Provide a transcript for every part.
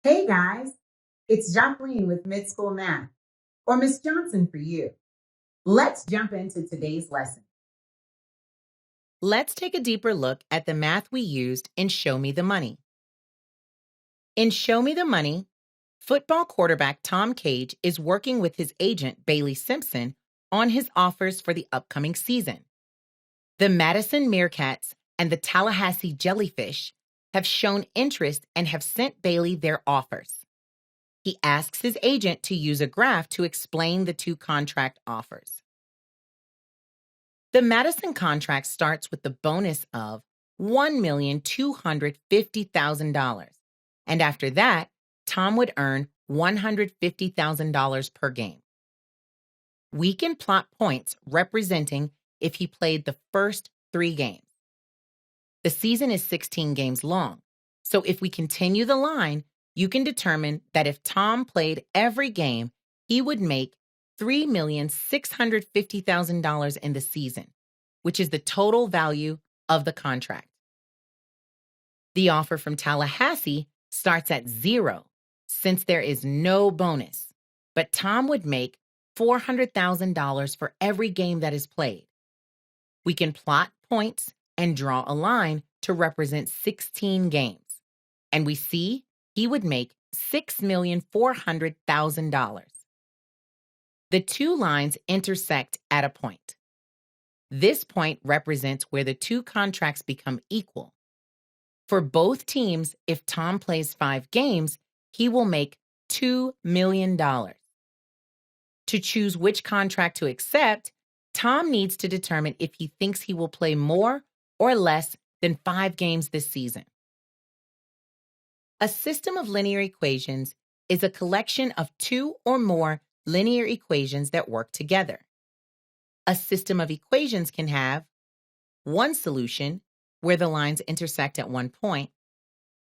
Hey guys, it's Jacqueline with Mid School Math, or Miss Johnson for you. Let's jump into today's lesson. Let's take a deeper look at the math we used in Show Me the Money. In Show Me the Money, football quarterback Tom Cage is working with his agent Bailey Simpson on his offers for the upcoming season. The Madison Meerkats and the Tallahassee Jellyfish have shown interest and have sent Bailey their offers. He asks his agent to use a graph to explain the two contract offers. The Madison contract starts with the bonus of $1,250,000, and after that, Tom would earn $150,000 per game. We can plot points representing if he played the first 3 games. The season is 16 games long, so if we continue the line, you can determine that if Tom played every game, he would make $3,650,000 in the season, which is the total value of the contract. The offer from Tallahassee starts at 0 since there is no bonus, but Tom would make $400,000 for every game that is played. We can plot points and draw a line to represent 16 games, and we see he would make $6,400,000. The two lines intersect at a point. This point represents where the two contracts become equal. For both teams, if Tom plays 5 games, he will make $2 million. To choose which contract to accept, Tom needs to determine if he thinks he will play more or less than 5 games this season. A system of linear equations is a collection of 2 or more linear equations that work together. A system of equations can have one solution where the lines intersect at one point,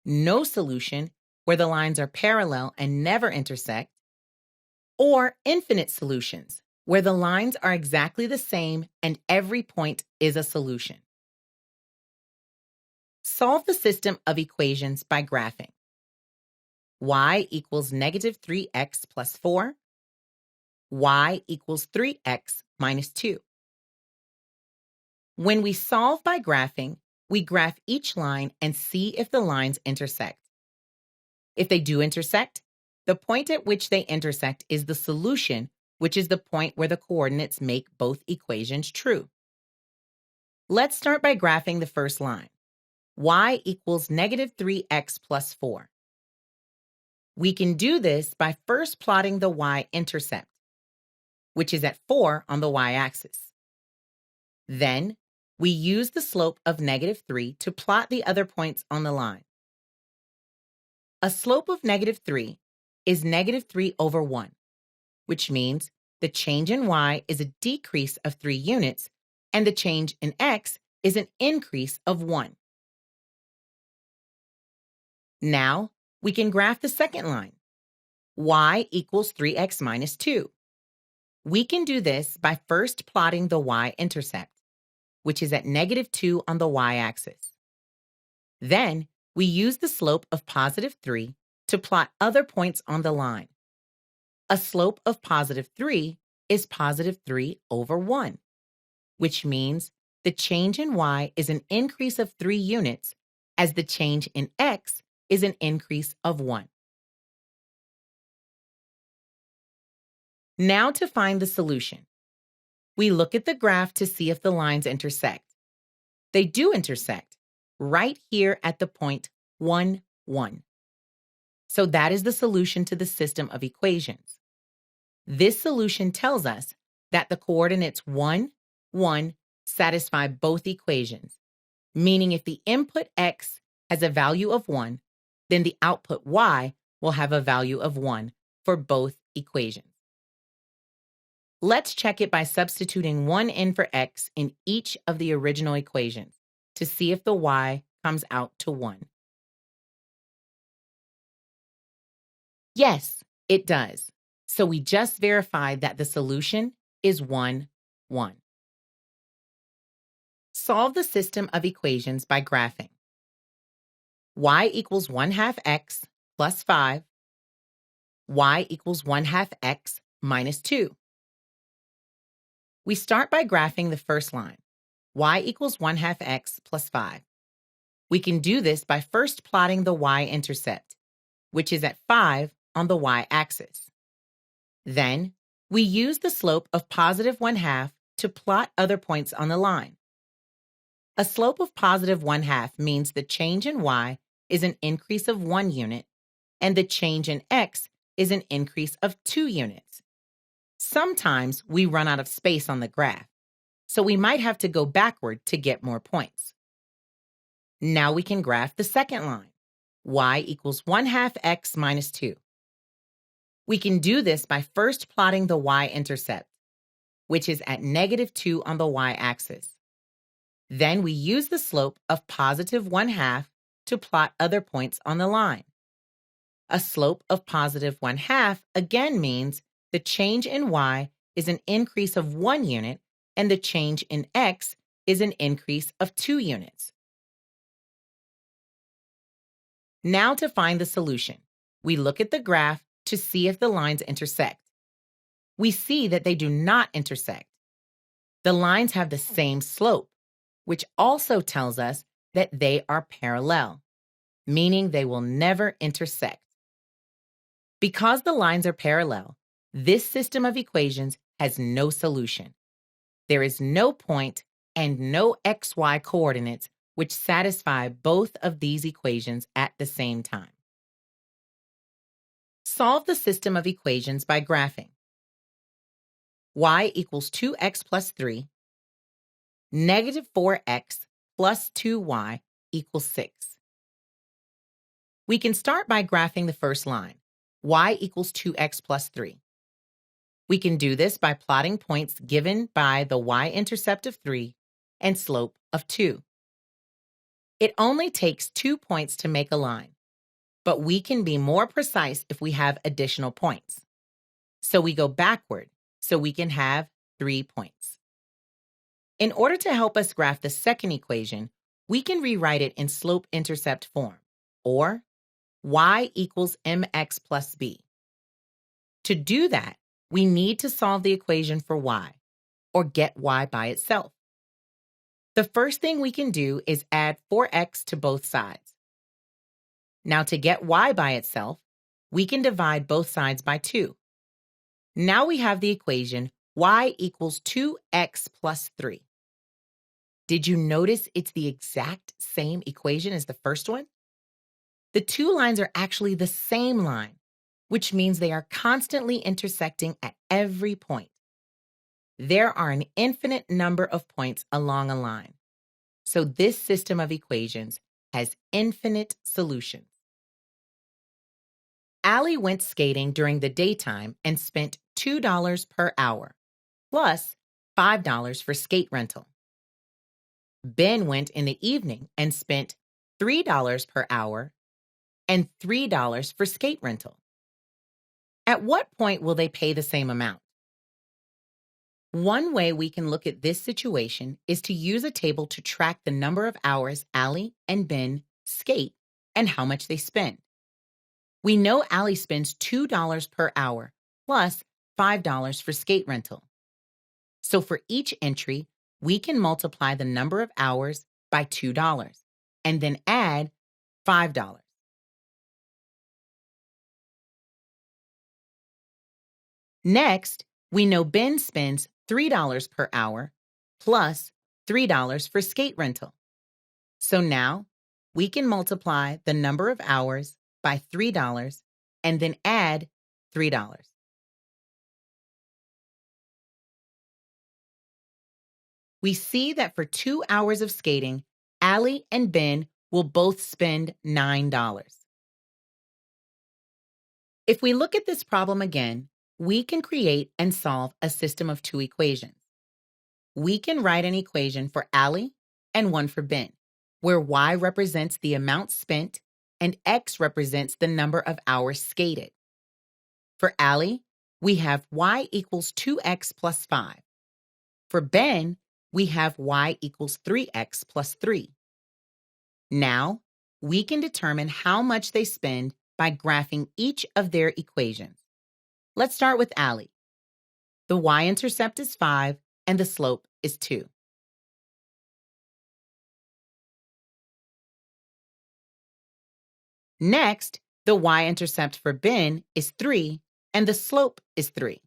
no solution where the lines are parallel and never intersect, or infinite solutions where the lines are exactly the same and every point is a solution. Solve the system of equations by graphing. Y equals negative 3x plus 4. Y equals 3x minus 2. When we solve by graphing, we graph each line and see if the lines intersect. If they do intersect, the point at which they intersect is the solution, which is the point where the coordinates make both equations true. Let's start by graphing the first line. Y equals negative 3x plus 4. We can do this by first plotting the y-intercept, which is at 4 on the y-axis. Then, we use the slope of negative 3 to plot the other points on the line. A slope of negative 3 is negative 3 over 1, which means the change in y is a decrease of 3 units, and the change in x is an increase of 1. Now, we can graph the second line. Y equals 3x minus 2. We can do this by first plotting the y-intercept, which is at negative 2 on the y-axis. Then, we use the slope of positive 3 to plot other points on the line. A slope of positive 3 is positive 3 over 1, which means the change in y is an increase of 3 units, as the change in x is an increase of 1. Now to find the solution. We look at the graph to see if the lines intersect. They do intersect, right here at the point 1, 1. So that is the solution to the system of equations. This solution tells us that the coordinates 1, 1 satisfy both equations, meaning if the input x has a value of 1, then the output y will have a value of 1 for both equations. Let's check it by substituting 1 in for x in each of the original equations to see if the y comes out to 1. Yes, it does. So we just verified that the solution is 1, 1. Solve the system of equations by graphing. Y equals 1/2 x plus 5, y equals 1/2 x minus 2. We start by graphing the first line, y equals 1/2 x plus 5. We can do this by first plotting the y-intercept, which is at 5 on the y-axis. Then, we use the slope of positive 1/2 to plot other points on the line. A slope of positive 1/2 means the change in y is an increase of 1 unit, and the change in x is an increase of 2 units. Sometimes we run out of space on the graph, so we might have to go backward to get more points. Now we can graph the second line, y equals 1/2 x minus 2. We can do this by first plotting the y-intercept, which is at -2 on the y-axis. Then we use the slope of positive 1/2 to plot other points on the line. A slope of positive 1/2 again means the change in y is an increase of 1 unit and the change in x is an increase of 2 units. Now to find the solution, we look at the graph to see if the lines intersect. We see that they do not intersect. The lines have the same slope, which also tells us that they are parallel, meaning they will never intersect. Because the lines are parallel, this system of equations has no solution. There is no point and no xy coordinates which satisfy both of these equations at the same time. Solve the system of equations by graphing. Y equals 2x plus 3, negative 4x plus 2y equals 6. We can start by graphing the first line, y equals 2x plus 3. We can do this by plotting points given by the y-intercept of 3 and slope of 2. It only takes 2 points to make a line, but we can be more precise if we have additional points. So we go backward so we can have 3 points. In order to help us graph the second equation, we can rewrite it in slope-intercept form, or y equals mx plus b. To do that, we need to solve the equation for y, or get y by itself. The first thing we can do is add 4x to both sides. Now to get y by itself, we can divide both sides by 2. Now we have the equation y equals 2x plus 3. Did you notice it's the exact same equation as the first one? The two lines are actually the same line, which means they are constantly intersecting at every point. There are an infinite number of points along a line, so this system of equations has infinite solutions. Allie went skating during the daytime and spent $2 per hour, plus $5 for skate rental. Ben went in the evening and spent $3 per hour and $3 for skate rental. At what point will they pay the same amount? One way we can look at this situation is to use a table to track the number of hours Allie and Ben skate and how much they spend. We know Allie spends $2 per hour plus $5 for skate rental. So for each entry, we can multiply the number of hours by $2 and then add $5. Next, we know Ben spends $3 per hour plus $3 for skate rental. So now we can multiply the number of hours by $3 and then add $3. We see that for 2 hours of skating, Allie and Ben will both spend $9. If we look at this problem again, we can create and solve a system of 2 equations. We can write an equation for Allie and one for Ben, where y represents the amount spent and x represents the number of hours skated. For Allie, we have y equals 2x plus 5. For Ben, we have y equals 3x plus 3. Now, we can determine how much they spend by graphing each of their equations. Let's start with Allie. The y-intercept is 5 and the slope is 2. Next, the y-intercept for Ben is 3 and the slope is 3.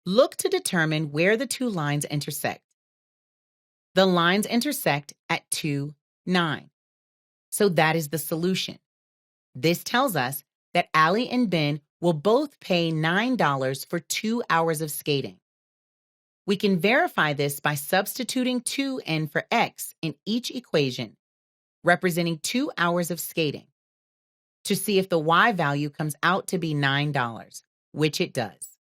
Look to determine where the two lines intersect. The lines intersect at 2, 9. So that is the solution. This tells us that Allie and Ben will both pay $9 for 2 hours of skating. We can verify this by substituting 2n for x in each equation, representing 2 hours of skating, to see if the y value comes out to be $9, which it does.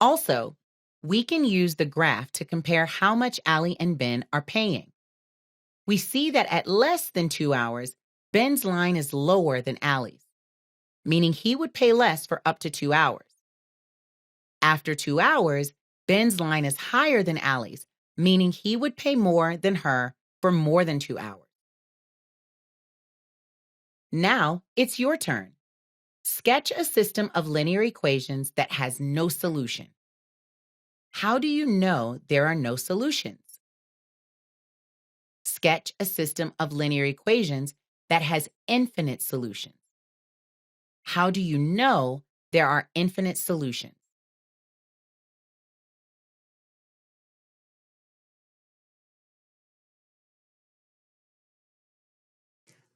Also, we can use the graph to compare how much Allie and Ben are paying. We see that at less than 2 hours, Ben's line is lower than Allie's, meaning he would pay less for up to 2 hours. After 2 hours, Ben's line is higher than Allie's, meaning he would pay more than her for more than 2 hours. Now, it's your turn. Sketch a system of linear equations that has no solution. How do you know there are no solutions? Sketch a system of linear equations that has infinite solutions. How do you know there are infinite solutions?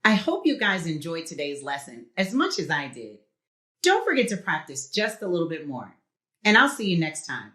I hope you guys enjoyed today's lesson as much as I did. Don't forget to practice just a little bit more, and I'll see you next time.